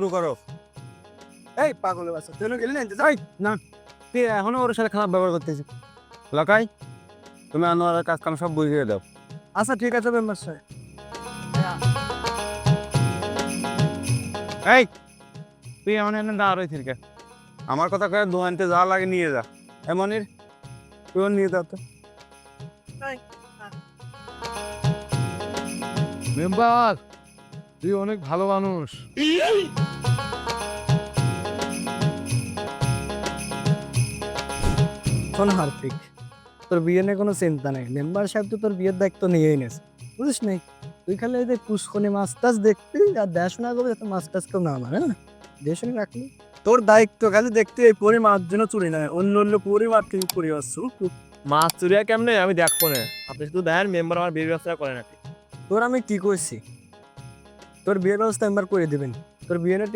শুরু করো। এই পাগলের বাচ্চা তুই গেলি না যাই না, তুই এখনো ওর সাথে খারাপ ব্যবহার করতেছিস। লাকাই, তুমি আনোয়ারের কাজ কাম সব বুঝিয়ে দাও। আচ্ছা ঠিক আছে মেম্বার সাহেব। এই, তুই এমন এনে দাঁড় রয়েছিস কে? আমার কথা কয়ে দোকানতে যা লাগে নিয়ে যা। এমনই তুইও নিয়ে যাও তো। মেম্বার, তুই অনেক ভালো মানুষ। শোন হার্পিক, তোর বিয়ে নিয়ে কোনো চিন্তা নেই। মেম্বার সাহেব তো তোর বিয়ের দায়িত্ব নিয়েই নেছে, বুঝিস নাই? তুই খালি এই যে পুষ্কনে মাছ টাছ দেখবি আর দেখাশোনা করবি যাতে মাছ টাছ কেউ না মারে। হ্যাঁ, দেখাশোনা রাখলি তোর দায়িত্ব। খালি দেখতে এই পরি মাছ যেন চুরি না হয়, অন্য অন্য পরি মাছ তুই পরি আসছু। মাছ চুরিয়া কেমনে আমি দেখবো না, আপনি শুধু দেন মেম্বার আমার বিয়ের ব্যবস্থা করে নাকি। তোর আমি কি করছি? তোর বিয়ের ব্যবস্থা মেম্বার করে দিবেন। তোর বিয়ে